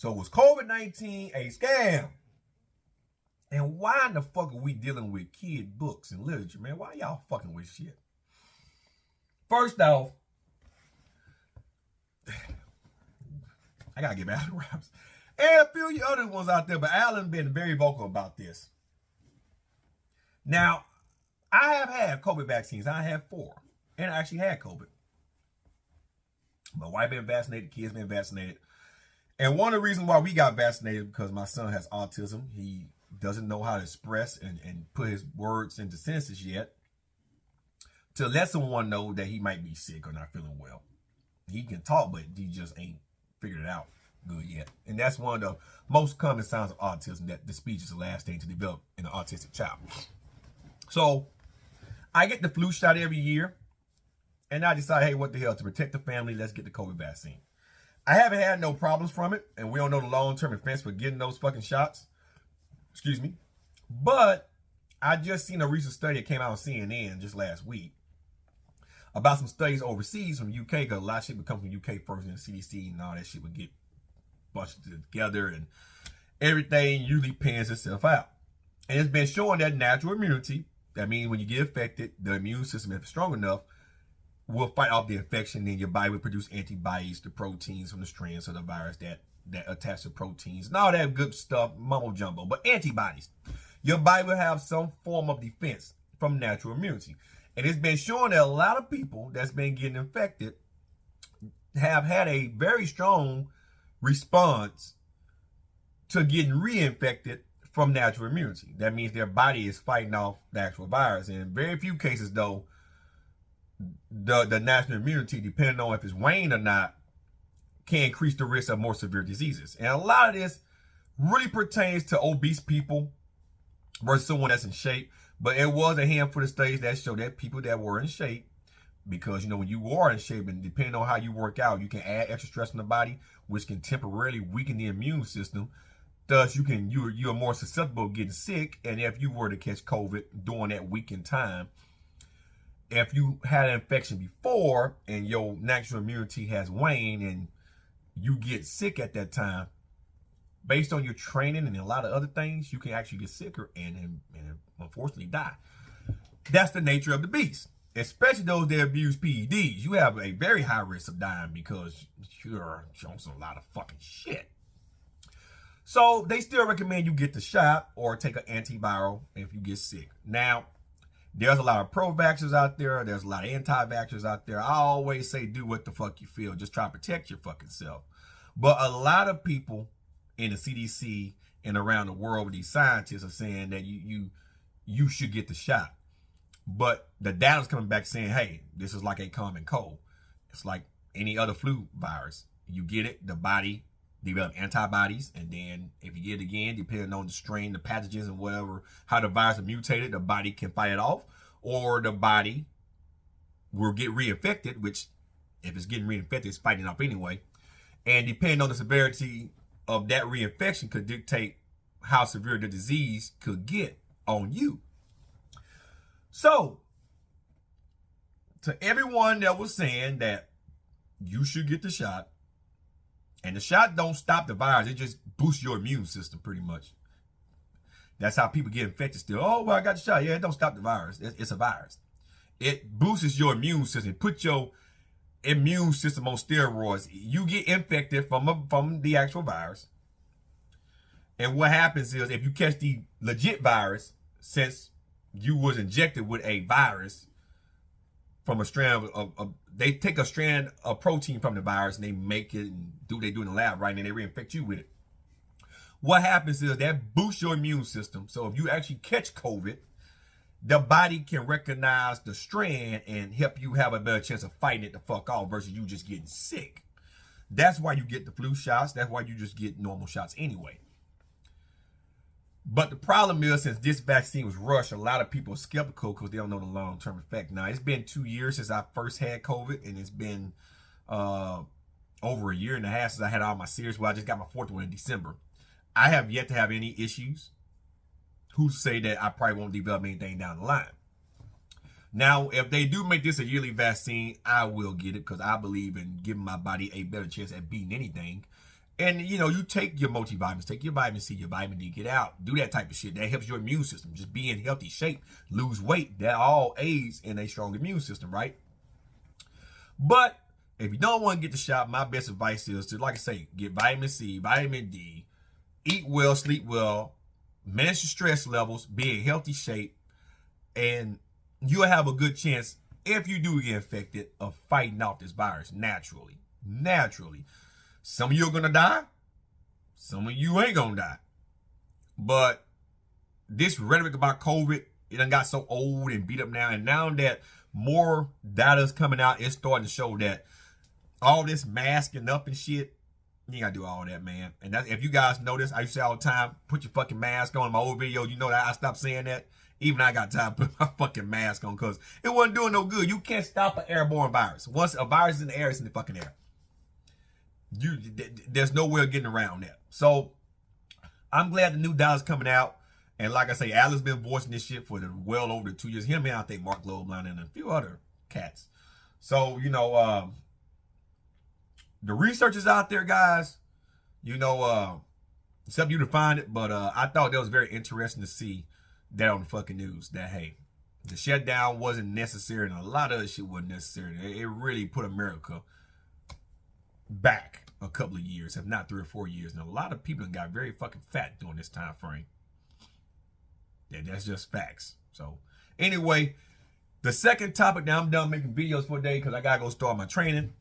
So was COVID-19 a scam? And why in the fuck are we dealing with kid books and literature, man? Why y'all fucking with shit? First off, I gotta get back to raps. And a few other ones out there, but Alan been very vocal about this. Now, I have had COVID vaccines. I have 4. And I actually had COVID. My wife been vaccinated, kids been vaccinated. And one of the reasons why we got vaccinated because my son has autism. He doesn't know how to express and put his words into sentences yet. To let someone know that he might be sick or not feeling well. He can talk, but he just ain't figured it out good yet. And that's one of the most common signs of autism, that the speech is the last thing to develop in an autistic child. So I get the flu shot every year. And I decided, hey, what the hell, to protect the family, let's get the COVID vaccine. I haven't had no problems from it, and we don't know the long-term effects for getting those fucking shots. Excuse me. But I just seen a recent study that came out on CNN just last week about some studies overseas from UK, because a lot of shit would come from UK first, and the CDC and all that shit would get busted together, and everything usually pans itself out. And it's been showing that natural immunity, that means when you get affected, the immune system, if it's strong enough, will fight off the infection, and your body will produce antibodies, the proteins from the strands of the virus that attach to proteins and all that good stuff, mumbo jumbo. But antibodies, your body will have some form of defense from natural immunity. And it's been shown that a lot of people that's been getting infected have had a very strong response to getting reinfected from natural immunity. That means their body is fighting off the actual virus. And in very few cases, though, the natural immunity, depending on if it's waned or not, can increase the risk of more severe diseases. And a lot of this really pertains to obese people versus someone that's in shape. But it was a handful of studies that showed that people that were in shape, because, you know, when you are in shape, and depending on how you work out, you can add extra stress in the body, which can temporarily weaken the immune system. Thus, you're more susceptible to getting sick. And if you were to catch COVID during that weakened time, if you had an infection before and your natural immunity has waned and you get sick at that time, based on your training and a lot of other things, you can actually get sicker and unfortunately die. That's the nature of the beast, especially those that abuse PEDs. You have a very high risk of dying because you're on some lot of fucking shit. So they still recommend you get the shot or take an antiviral if you get sick. Now, there's a lot of pro-vaxxers out there. There's a lot of anti-vaxxers out there. I always say do what the fuck you feel. Just try to protect your fucking self. But a lot of people in the CDC and around the world, these scientists are saying that you should get the shot. But the data's coming back saying, hey, this is like a common cold. It's like any other flu virus. You get it, the body develop antibodies, and then if you get it again, depending on the strain, the pathogens, and whatever, how the virus is mutated, the body can fight it off, or the body will get reinfected, which if it's getting reinfected, it's fighting it off anyway. And depending on the severity of that reinfection could dictate how severe the disease could get on you. So, to everyone that was saying that you should get the shot, and the shot don't stop the virus, it just boosts your immune system pretty much. That's how people get infected still. Oh, well, I got the shot. Yeah, it don't stop the virus. It's a virus. It boosts your immune system. Put your immune system on steroids. You get infected from the actual virus. And what happens is if you catch the legit virus, since you was injected with a virus from a strand of they take a strand of protein from the virus and they make it and do what they do in the lab, right? And they reinfect you with it. What happens is that boosts your immune system. So if you actually catch COVID, the body can recognize the strand and help you have a better chance of fighting it the fuck off versus you just getting sick. That's why you get the flu shots. That's why you just get normal shots anyway. But the problem is, since this vaccine was rushed, a lot of people are skeptical because they don't know the long-term effect. Now, it's been 2 years since I first had COVID, and it's been over a year and a half since I had all my series. Well, I just got my 4th one in December. I have yet to have any issues. Who's to say that I probably won't develop anything down the line? Now, if they do make this a yearly vaccine, I will get it because I believe in giving my body a better chance at beating anything. And, you know, you take your multivitamins, take your vitamin C, your vitamin D, get out, do that type of shit. That helps your immune system. Just be in healthy shape, lose weight. That all aids in a strong immune system, right? But if you don't want to get the shot, my best advice is to, like I say, get vitamin C, vitamin D, eat well, sleep well, manage your stress levels, be in healthy shape, and you'll have a good chance, if you do get infected, of fighting off this virus naturally. Naturally. Some of you are going to die. Some of you ain't going to die. But this rhetoric about COVID, it done got so old and beat up now. And now that more data is coming out, it's starting to show that all this masking up and shit, you ain't got to do all that, man. And that's, if you guys notice, I used to say all the time, put your fucking mask on. In my old videos, you know that I stopped saying that. Even I got time to put my fucking mask on because it wasn't doing no good. You can't stop an airborne virus. Once a virus is in the air, it's in the fucking air. There's no way of getting around that. So I'm glad the new data's coming out. And like I say, Alan's been voicing this shit for well over 2 years. Him and I think Mark Loebline and a few other cats. So, you know, the research is out there, guys. You know, it's up to you to find it. But I thought that was very interesting to see that on the fucking news. That, hey, the shutdown wasn't necessary and a lot of other shit wasn't necessary. It really put America back a couple of years, if not 3 or 4 years. And a lot of people got very fucking fat during this time frame. Yeah, that's just facts. So anyway, the second topic, now I'm done making videos for today because I gotta go start my training.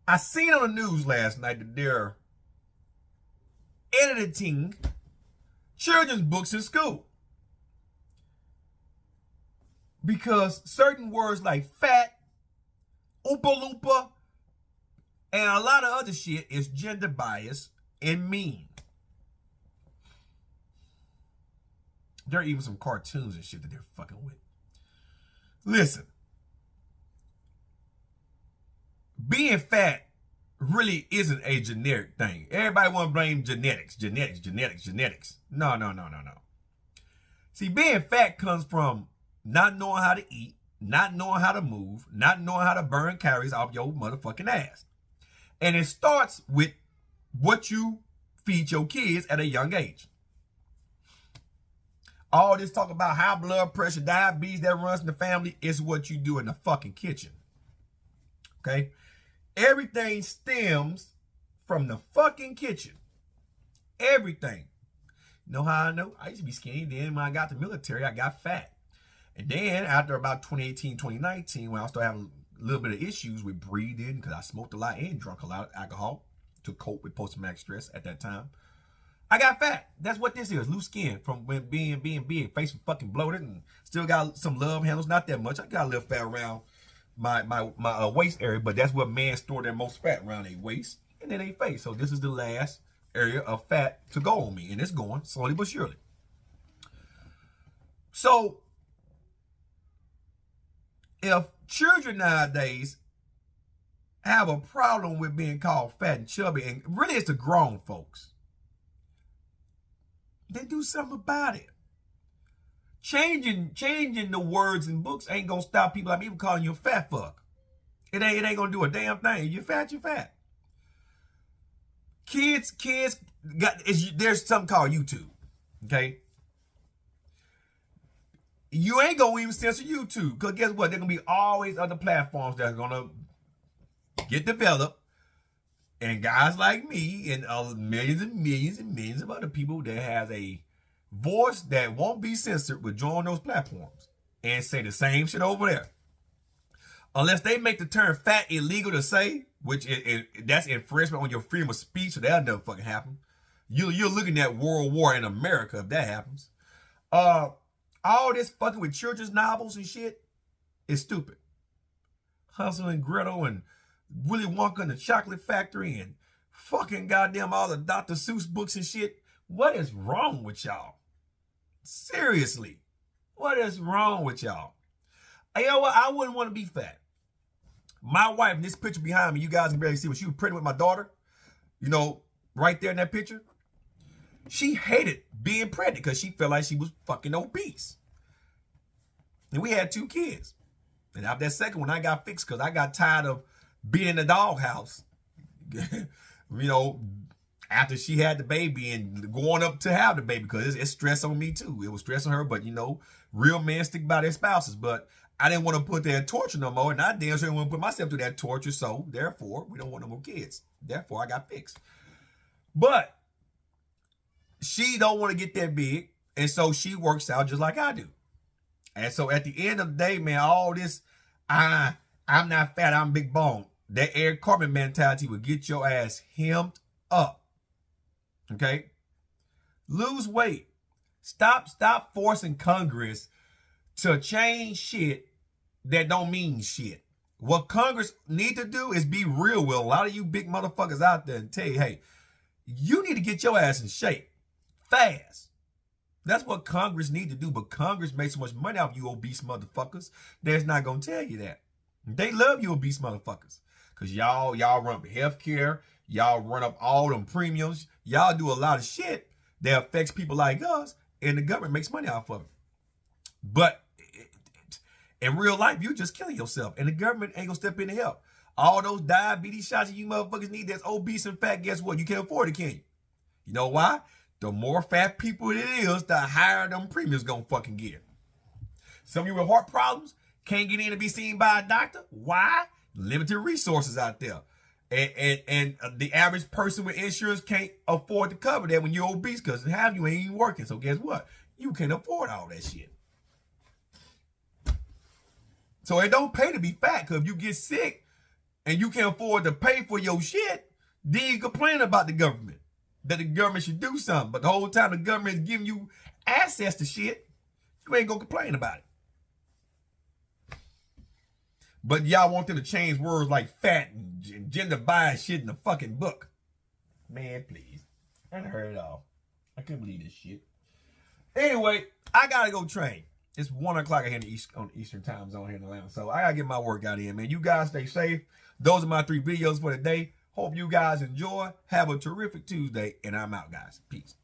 I seen on the news last night that they're editing children's books in school because certain words like fat, Oompa Loompa, and a lot of other shit is gender biased and mean. There are even some cartoons and shit that they're fucking with. Listen, being fat really isn't a generic thing. Everybody want to blame genetics. No. See, being fat comes from not knowing how to eat, not knowing how to move, not knowing how to burn calories off your motherfucking ass. And it starts with what you feed your kids at a young age. All this talk about high blood pressure, diabetes that runs in the family is what you do in the fucking kitchen. Okay? Everything stems from the fucking kitchen. Everything. You know how I know? I used to be skinny. Then when I got to the military, I got fat. And then after about 2018, 2019, when I started having a little bit of issues with breathing, because I smoked a lot and drank a lot of alcohol to cope with post-traumatic stress at that time, I got fat. That's what this is. Loose skin from when being big. Face was fucking bloated and still got some love handles. Not that much. I got a little fat around my waist area, but that's where men store their most fat, around their waist and then their face. So this is the last area of fat to go on me, and it's going slowly but surely. So if children nowadays have a problem with being called fat and chubby, and really it's the grown folks, then do something about it. Changing the words in books ain't gonna stop people like me from calling you a fat fuck. It ain't gonna do a damn thing. You're fat, you're fat. Kids there's something called YouTube. Okay? You ain't gonna even censor YouTube, because guess what? There gonna be always other platforms that's gonna get developed, and guys like me and millions and millions and millions of other people that has a voice that won't be censored will join those platforms and say the same shit over there. Unless they make the term fat illegal to say, which that's infringement on your freedom of speech, so that'll never fucking happen. You're looking at World War in America if that happens. All this fucking with children's novels and shit is stupid. Hansel and Gretel and Willy Wonka and the Chocolate Factory and fucking goddamn all the Dr. Seuss books and shit. What is wrong with y'all? Seriously. What is wrong with y'all? You know what? I wouldn't want to be fat. My wife, in this picture behind me, you guys can barely see, when she was pregnant with my daughter, you know, right there in that picture, she hated being pregnant because she felt like she was fucking obese. And we had 2 kids. And after that second one, I got fixed because I got tired of being in the doghouse. you know, after she had the baby and going up to have the baby, because it's stress on me too. It was stress on her, but you know, real men stick by their spouses. But I didn't want to put that torture no more, and I damn sure didn't want to put myself through that torture. So therefore, we don't want no more kids. Therefore, I got fixed. But she don't want to get that big, and so she works out just like I do. And so at the end of the day, man, all this, I'm not fat, I'm big bone. That Eric Cartman mentality will get your ass hemmed up. Okay? Lose weight. Stop forcing Congress to change shit that don't mean shit. What Congress need to do is be real with a lot of you big motherfuckers out there and tell you, hey, you need to get your ass in shape fast. That's what Congress need to do. But Congress makes so much money off you obese motherfuckers, they're not going to tell you that. They love you obese motherfuckers. Because y'all run up healthcare. Y'all run up all them premiums. Y'all do a lot of shit that affects people like us. And the government makes money off of it. But in real life, you just killing yourself. And the government ain't going to step in to help. All those diabetes shots you motherfuckers need that's obese and fat, guess what? You can't afford it, can you? You know why? The more fat people it is, the higher them premiums gonna fucking get. Some of you with heart problems can't get in to be seen by a doctor. Why? Limited resources out there. And the average person with insurance can't afford to cover that when you're obese, because half you ain't even working. So guess what? You can't afford all that shit. So it don't pay to be fat, because if you get sick and you can't afford to pay for your shit, then you complain about the government. That the government should do something. But the whole time the government is giving you access to shit, you ain't gonna complain about it. But y'all want them to change words like fat and gender bias shit in the fucking book. Man, please. I done heard it all. I couldn't believe this shit. Anyway, I gotta go train. It's 1 o'clock here on the Eastern time zone here in Atlanta. So I gotta get my workout in, man. You guys stay safe. Those are my 3 videos for the day. Hope you guys enjoy. Have a terrific Tuesday, and I'm out, guys. Peace.